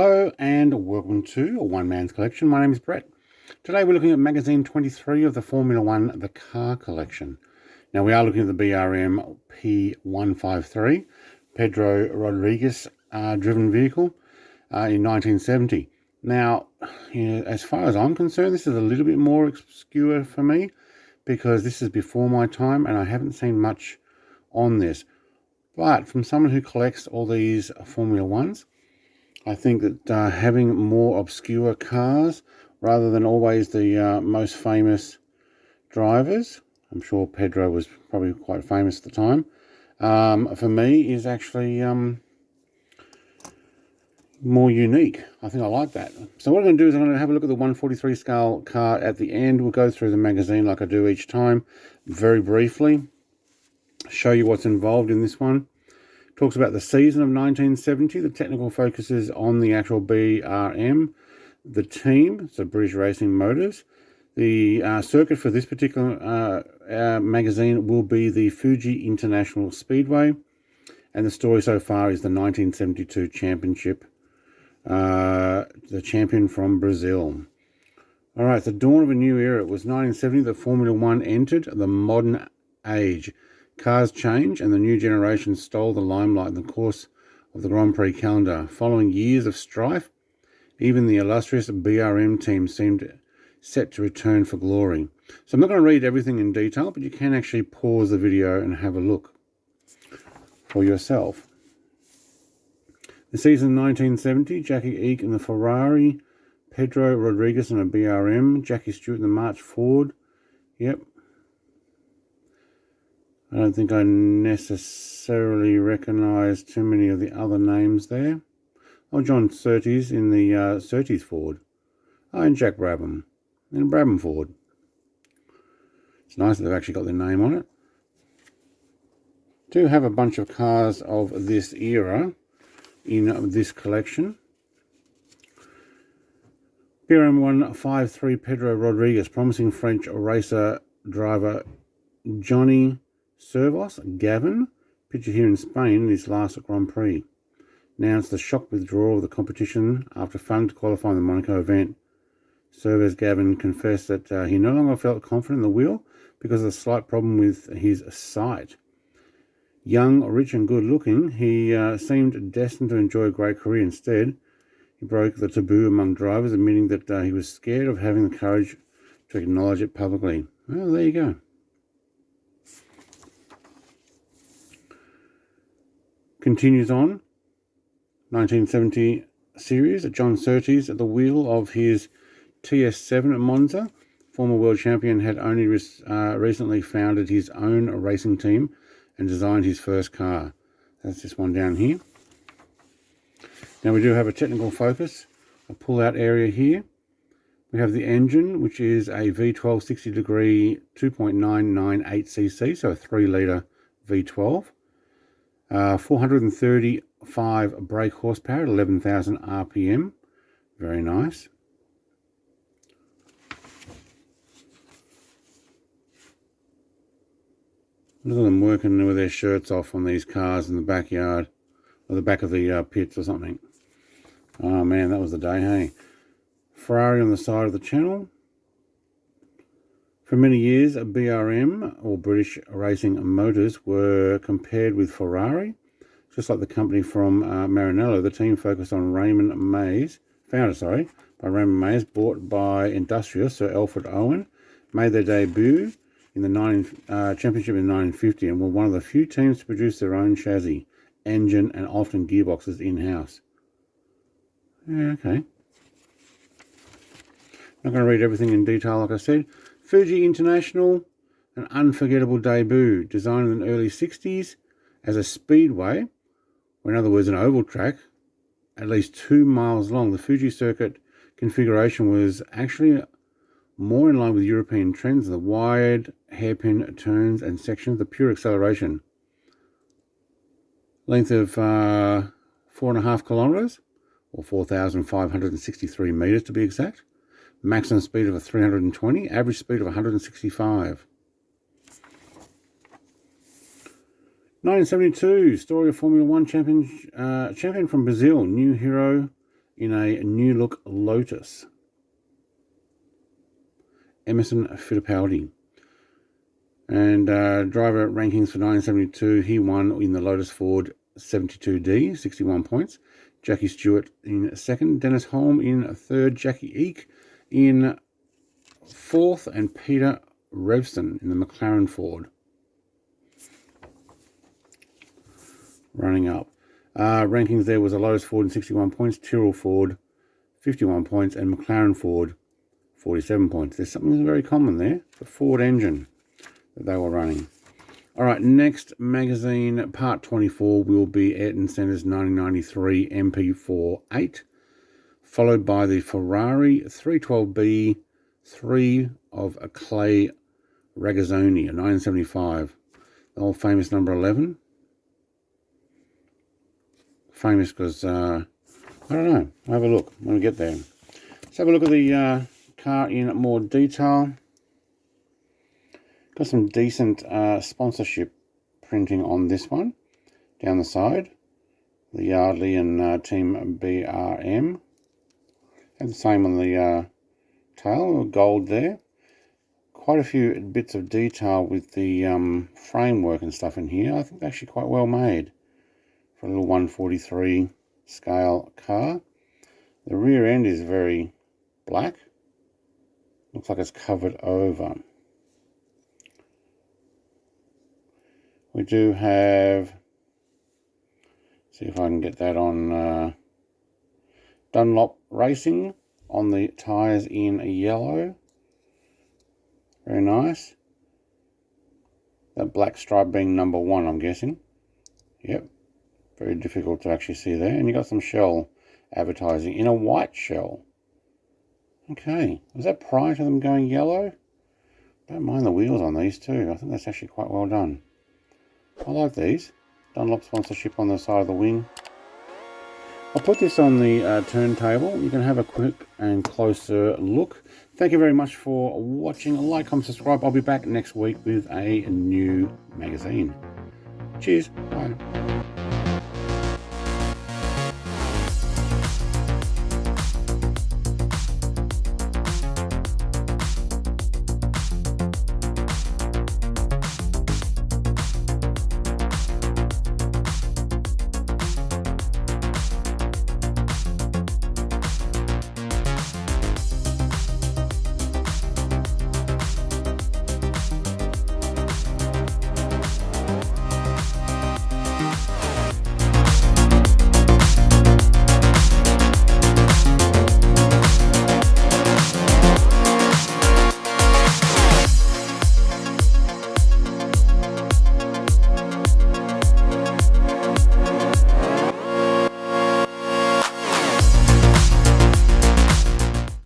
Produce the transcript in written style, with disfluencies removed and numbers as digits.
Hello and welcome to One Man's Collection. My name is Brett. Today we're looking at magazine 23 of the Formula One, the car collection. Now we are looking at the BRM P153, Pedro Rodriguez driven vehicle in 1970. Now, as far as I'm concerned, this is a little bit more obscure for me because this is before my time and I haven't seen much on this. But from someone who collects all these Formula Ones, I think that having more obscure cars rather than always the most famous drivers, I'm sure Pedro was probably quite famous at the time, for me is actually more unique. I think I like that. So what I'm going to do is I'm going to have a look at the 143 scale car at the end. We'll go through the magazine like I do each time, very briefly, show you what's involved in this one. Talks about the season of 1970. The technical focuses on the actual BRM, the team, so British Racing Motors. The circuit for this particular magazine will be the Fuji International Speedway. And the story so far is the 1972 championship, the champion from Brazil. All right, the dawn of a new era. It was 1970 that Formula One entered the modern age. Cars changed and the new generation stole the limelight in the course of the Grand Prix calendar. Following years of strife, even the illustrious BRM team seemed set to return for glory. So I'm not going to read everything in detail, but you can actually pause the video and have a look for yourself. The season 1970, Jackie Eek in the Ferrari, Pedro Rodriguez in a BRM, Jackie Stewart in the March Ford. Yep. I don't think I necessarily recognise too many of the other names there. Oh, John Surtees in the Surtees Ford. Oh, and Jack Brabham in Brabham Ford. It's nice that they've actually got their name on it. Do have a bunch of cars of this era in this collection. BRM 153 Pedro Rodriguez, promising French racer driver Johnny Servos Gavin, pictured here in Spain in his last Grand Prix, announced the shock withdrawal of the competition after failing to qualify in the Monaco event. Servos Gavin confessed that he no longer felt confident in the wheel because of a slight problem with his sight. Young, rich and good looking, he seemed destined to enjoy a great career. Instead, he broke the taboo among drivers, admitting that he was scared of having the courage to acknowledge it publicly. Well, there you go. Continues on, 1970 series, John Surtees at the wheel of his TS7 at Monza. Former world champion had only recently founded his own racing team and designed his first car. That's this one down here. Now we do have a technical focus, a pull-out area here. We have the engine, which is a V12 60-degree 2.998cc, so a 3-litre V12. 435 brake horsepower at 11,000 RPM. Very nice. Look at them working with their shirts off on these cars in the backyard, or the back of the pits or something. Oh man, that was the day, hey? Ferrari on the side of the channel. For many years, BRM, or British Racing Motors, were compared with Ferrari. Just like the company from Maranello, the team focused on founded by Raymond Mays, bought by industrialist Sir Alfred Owen, made their debut in the championship in 1950 and were one of the few teams to produce their own chassis, engine and often gearboxes in-house. Yeah, okay. Not going to read everything in detail, like I said. Fuji International, an unforgettable debut, designed in the early 60s as a speedway, or in other words, an oval track, at least 2 miles long. The Fuji circuit configuration was actually more in line with European trends, the wide hairpin turns and sections, the pure acceleration. Length of 4.5 kilometres, or 4,563 metres to be exact. Maximum speed of 320, average speed of 165. 1972, story of Formula One champion from Brazil, new hero in a new look Lotus. Emerson Fittipaldi. And driver rankings for 1972, he won in the Lotus Ford 72D, 61 points. Jackie Stewart in second, Dennis Holm in third, Jackie Eek in fourth, and Peter Revston in the McLaren Ford. Running up. Rankings there was a Lotus Ford in 61 points, Tyrrell Ford 51 points, and McLaren Ford 47 points. There's something very common there, the Ford engine that they were running. All right, next magazine, part 24, will be Ayrton Senna's 1993 MP48, followed by the Ferrari 312B 3 of a Clay Ragazzoni, a 1975, the old famous number 11. Famous because, I don't know, I'll have a look when we get there. Let's have a look at the car in more detail. Got some decent sponsorship printing on this one. Down the side, the Yardley and Team BRM. And the same on the tail, gold there. Quite a few bits of detail with the framework and stuff in here. I think they're actually quite well made for a little 143 scale car. The rear end is very black. Looks like it's covered over. We do have, see if I can get that on Dunlop Racing on the tyres in yellow. Very nice. That black stripe being number 1, I'm guessing. Yep. Very difficult to actually see there. And you got some shell advertising in a white shell. Okay. Was that prior to them going yellow? Don't mind the wheels on these too. I think that's actually quite well done. I like these. Dunlop sponsorship on the side of the wing. I'll put this on the turntable. You can have a quick and closer look. Thank you very much for watching. Like, comment, subscribe. I'll be back next week with a new magazine. Cheers. Bye.